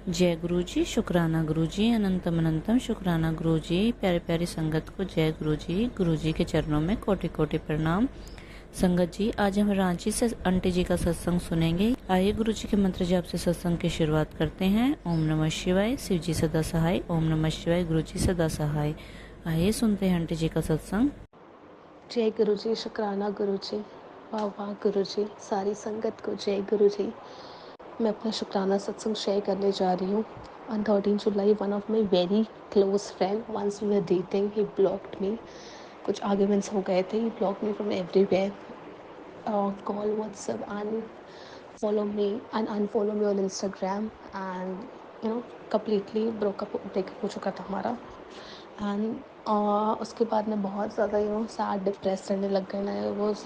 जय गुरु जी, शुक्राना गुरु जी, अनंतम अनंतम शुक्राना गुरु जी। प्यारे प्यारी संगत को जय गुरु जी के चरणों में कोटि कोटि प्रणाम। संगत जी, आज हम रांची से आंटी जी का सत्संग सुनेंगे। आइए गुरु जी के मंत्र जाप से सत्संग की शुरुआत करते हैं। ओम नमः शिवाय, शिव जी सदा सहाय। ओम नमः शिवाय, गुरु जी सदा सहाय। आइए सुनते हैं आंटी जी का सत्संग। जय गुरु जी, शुक्राना गुरु जी, वाह वाह गुरु जी, सारी संगत को जय गुरु जी। मैं अपना शुक्राना सत्संग शेयर करने जा रही हूँ। On 13 July, one of my very close friend, once we were dating, he blocked me. कुछ आर्ग्यूमेंट्स हो गए थे, he blocked me from everywhere, call, WhatsApp, and unfollow me on Instagram, and completely breakup हो चुका था हमारा। And उसके बाद मैं बहुत ज़्यादा सैड डिप्रेस रहने लग गई। मैं वॉज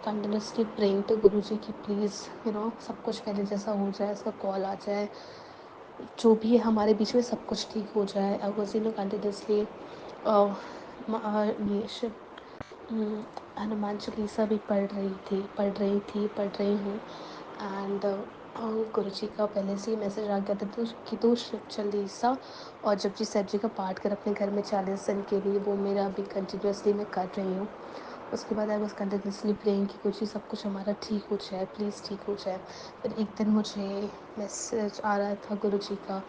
कंटिन्यूसली प्रेइंग टू गुरु जी कि प्लीज़ सब कुछ पहले जैसा हो जाए, इसका कॉल आ जाए, जो भी है हमारे बीच में सब कुछ ठीक हो जाए। I was continuously Hanuman Chalisa भी पढ़ रही हूँ। एंड गुरु जी का पहले से ही मैसेज आ गया था कि तू शिव चालीसा और जपजी साहिब जी का पाठ कर अपने घर में 40 दिन के लिए। वो मेरा अभी कंटिन्यूसली मैं कर रही हूँ। उसके बाद आई वॉज कंटिन्यूसली प्रेइंग कि कुछ ही सब कुछ हमारा ठीक हो जाए, प्लीज़ ठीक हो जाए। फिर एक दिन मुझे मैसेज आ रहा था गुरु जी का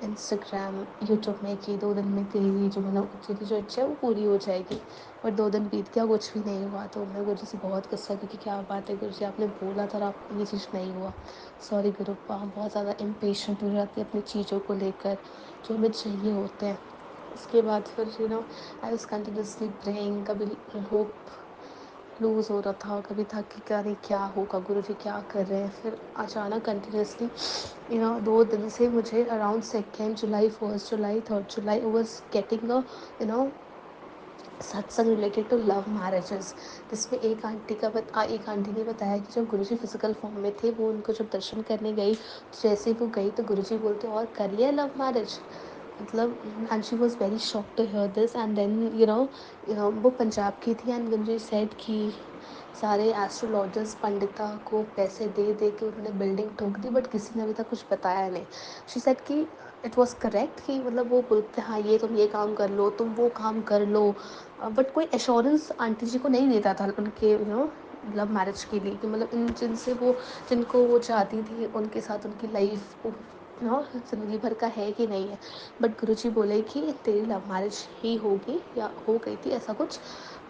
इंस्टाग्राम, यूट्यूब में कि 2 दिन में तेरी जो इच्छा है वो पूरी हो जाएगी। और 2 दिन बीत गया, कुछ भी नहीं हुआ। तो मैं गुरु जी से बहुत गुस्सा की कि क्या बात है गुरु जी, आपने बोला था और आप ये चीज़ नहीं हुआ। सॉरी गुरु, हम बहुत ज़्यादा इम्पेशेंट हो जाते हैं अपनी चीज़ों को लेकर, जो हमें चाहिए होते हैं। उसके बाद फिर आई वॉज कंटिन्यूसली प्रेइंग। कभी होप लूज़ हो रहा था, कभी था कि क्या नहीं क्या होगा, गुरु जी क्या कर रहे हैं। फिर अचानक कंटिन्यूसली 2 दिन से मुझे around 2 July, 1 July, 3 July was getting सत्संग रिलेटेड टू लव मैरिजेस, जिसमें एक आंटी ने बताया कि जब गुरुजी फिजिकल फॉर्म में थे, वो उनको जब दर्शन करने गई, तो जैसे ही वो गई तो गुरुजी बोलते और कर लिया लव मैरिज, मतलब। And she was very shock to hear this. And then वो पंजाब की थी। एंड गुरुजी सेड कि सारे एस्ट्रोलॉजर्स पंडिता को पैसे दे दे के उन्होंने बिल्डिंग ठोक दी, बट किसी ने अभी तक कुछ बताया नहीं। शी सेड कि इट वॉज करेक्ट कि मतलब वो बोलते हाँ ये तुम ये काम कर लो, तुम वो काम कर लो, बट कोई एश्योरेंस आंटी जी को नहीं देता था उनके लव मैरिज के लिए कि मतलब जिनको वो चाहती थी उनके साथ उनकी लाइफ ज़िंदगी भर का है कि नहीं है। बट गुरुजी बोले कि तेरी लव मैरिज ही होगी या हो गई थी, ऐसा कुछ।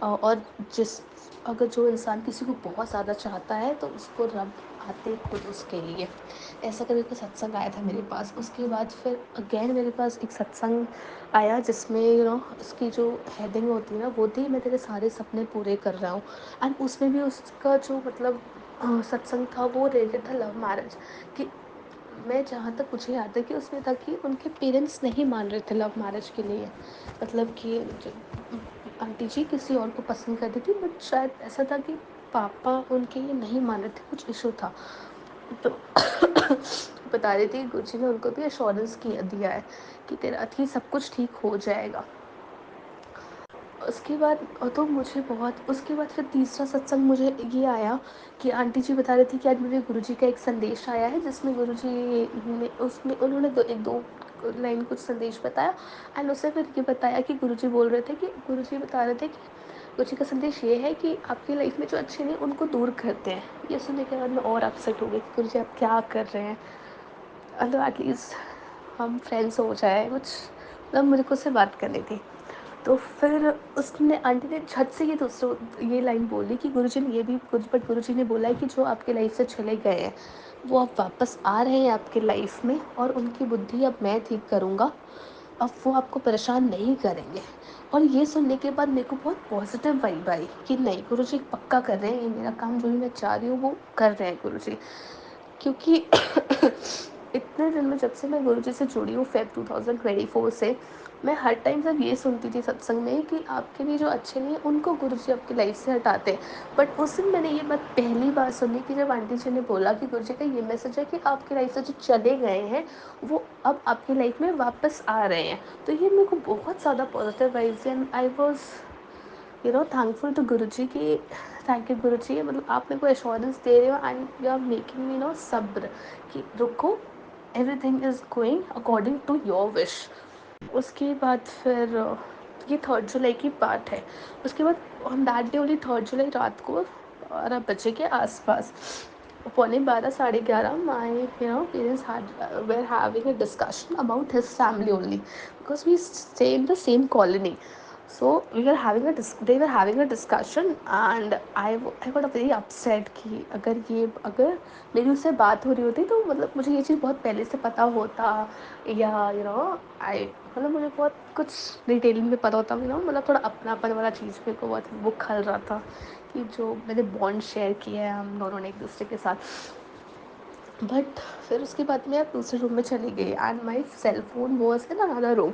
और अगर जो इंसान किसी को बहुत ज़्यादा चाहता है तो उसको रब आते खुद उसके लिए, ऐसा करके का सत्संग आया था मेरे पास। उसके बाद फिर अगेन मेरे पास एक सत्संग आया जिसमें उसकी जो हेडिंग होती है ना, वो थी मैं तेरे सारे सपने पूरे कर रहा हूँ। एंड उसमें भी उसका जो मतलब सत्संग था वो रिलेटेड था लव मैरिज। कि मैं जहाँ तक मुझे याद है कि उसमें था कि उनके पेरेंट्स नहीं मान रहे थे लव मैरिज के लिए, मतलब कि आंटी जी किसी और को पसंद करती थी, बट शायद ऐसा था कि पापा उनके ये नहीं मान रहे थे, कुछ इशू था। तो बता रही थी गुरुजी ने उनको भी एश्योरेंस दिया है कि तेरा अति सब कुछ ठीक हो जाएगा। उसके बाद तो मुझे बहुत, उसके बाद फिर तीसरा सत्संग मुझे ये आया कि आंटी जी बता रही थी कि आज मुझे गुरुजी का एक संदेश आया है, जिसमें गुरुजी ने उसमें उन्होंने एक दो लाइन कुछ संदेश बताया। एंड उससे फिर ये बताया कि गुरुजी बोल रहे थे कि गुरुजी बता रहे थे कि गुरुजी का संदेश ये है कि आपकी लाइफ में जो अच्छे नहीं उनको दूर करते हैं। ये सुनने के बाद मैं और अपसेट हो गई कि गुरुजी आप क्या कर रहे हैं, मतलब एटलीस्ट हम फ्रेंड्स हो जाए कुछ, मतलब मुझे को उससे बात करनी थी। तो फिर उसने आंटी ने झट से ये लाइन बोली कि गुरुजी ने ये भी कुछ, बट गुरुजी ने बोला है कि जो आपके लाइफ से चले गए हैं वो अब वापस आ रहे हैं आपके लाइफ में, और उनकी बुद्धि अब मैं ठीक करूँगा, अब वो आपको परेशान नहीं करेंगे। और ये सुनने के बाद मेरे को बहुत पॉजिटिव वाइब आई कि नहीं गुरुजी पक्का कर रहे हैं, ये मेरा काम जो भी मैं चाह रही हूँ वो कर रहे हैं गुरुजी। क्योंकि इतने दिन में जब से मैं गुरुजी से जुड़ी हूँ, फेब 2024 से, मैं हर टाइम सब ये सुनती थी सत्संग में कि आपके लिए जो अच्छे नहीं है उनको गुरुजी आपकी लाइफ से हटाते हैं। बट उस दिन मैंने ये बात पहली बार सुनी कि जब आंटी जी ने बोला कि गुरुजी का ये मैसेज है कि आपकी लाइफ से जो चले गए हैं वो अब आपकी लाइफ में वापस आ रहे हैं। तो ये मेरे को बहुत ज़्यादा positive vibes, and I was thankful to Guruji की थैंक यू गुरुजी, मतलब आप मेरे को एश्योरेंस दे रहे हो and you are making me सब्र कि रुको, everything is going according to your wish. उसके बाद फिर ये 3 जुलाई की बात है। उसके बाद ऑन दैट डे ओनली 3 जुलाई रात को 12 बजे के आसपास, पौने 12 साढ़े 11, my parents were having a discussion about his family only, because we stay in the same colony. So they were having a discussion, and I got very upset कि अगर मेरी उससे बात हो रही होती तो मतलब मुझे ये चीज़ बहुत पहले से पता होता, या आई मतलब मुझे बहुत कुछ डिटेलिंग में पता होता, मतलब थोड़ा अपनापन वाला चीज़ मेरे को बहुत वो खल रहा था कि जो मैंने बॉन्ड शेयर किया है हम दोनों ने एक दूसरे के साथ। बट फिर उसके बाद मैं दूसरे रूम में चली गई, and my cell phone was in another room.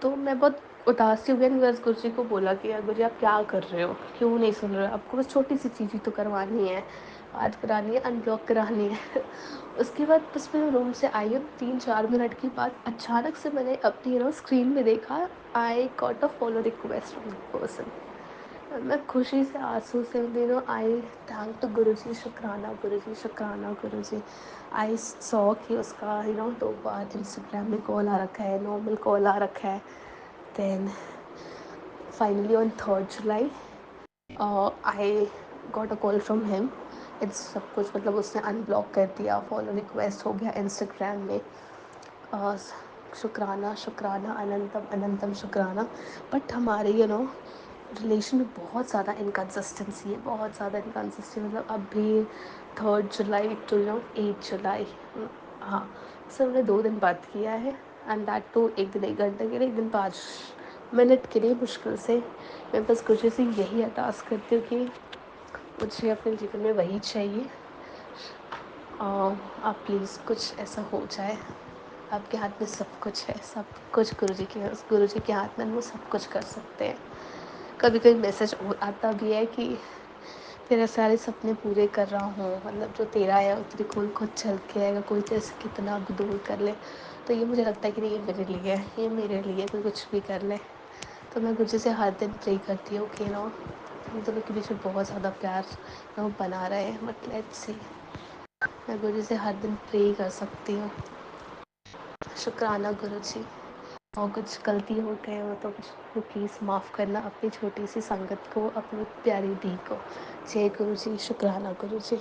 तो मैं बहुत उदास सी हो गई, बस गुरुजी को बोला कि यार गुरुजी आप क्या कर रहे हो, क्यों नहीं सुन रहे हो, आपको बस छोटी सी चीज़ ही तो करवानी है, बात करानी है, अनब्लॉक करानी है। उसके बाद बस मैं रूम से आई हूँ 3-4 मिनट की बात, अचानक से मैंने अपनी स्क्रीन में देखा, आई got a follow request from the person. मैं खुशी से आंसू से आई थैंक टू गुरुजी, शुक्राना गुरुजी, शुक्राना गुरुजी। आई सॉ कि उसका 2 बार इंस्टाग्राम में कॉल आ रखा है, नॉर्मल कॉल आ रखा है। Then finally on 3 July I got a call from him. It's सब कुछ मतलब उसने अनब्लॉक कर दिया, फॉलो रिक्वेस्ट हो गया इंस्टाग्राम में। अ, शुक्राना शुक्राना अनंतम अनंतम शुक्राना। बट हमारे रिलेशन में बहुत ज़्यादा इनकन्सिस्टेंसी है, बहुत ज़्यादा इनकन्सिस्टेंसी, मतलब अभी 3 जुलाई टू 8 जुलाई, हाँ सर हमने 2 दिन बात किया है, एंड दैट टू एक दिन 1 घंटे के लिए, एक दिन 5 मिनट के लिए मुश्किल से। मैं बस कुछ से यही अरदास करती हूँ कि मुझे अपने जीवन में वही चाहिए। आप प्लीज़ कुछ ऐसा हो जाए, आपके हाथ में सब कुछ है, सब कुछ गुरुजी के हाथ में, वो सब कुछ कर सकते हैं। कभी कभी मैसेज आता भी है कि तेरे सारे सपने पूरे कर रहा हूँ, मतलब जो तेरा है वो तेरे खुद खुद चल के आएगा, कोई तेरे से कितना भी दूर कर ले। तो ये मुझे लगता है कि नहीं, ये मेरे लिए है, ये मेरे लिए, कोई कुछ भी कर ले। तो मैं गुरुजी से हर दिन प्रे करती हूँ कि हम दोनों के बीच में बहुत ज़्यादा प्यार बना रहे, बट लेट्स सी। मैं गुरुजी से हर दिन प्रे कर सकती हूँ। शुक्राना गुरुजी। और कुछ गलती हो गए हो तो प्लीज़ माफ़ करना अपनी छोटी सी संगत को, अपनी प्यारी दी को। जय गुरु जी, शुक्राना गुरु जी।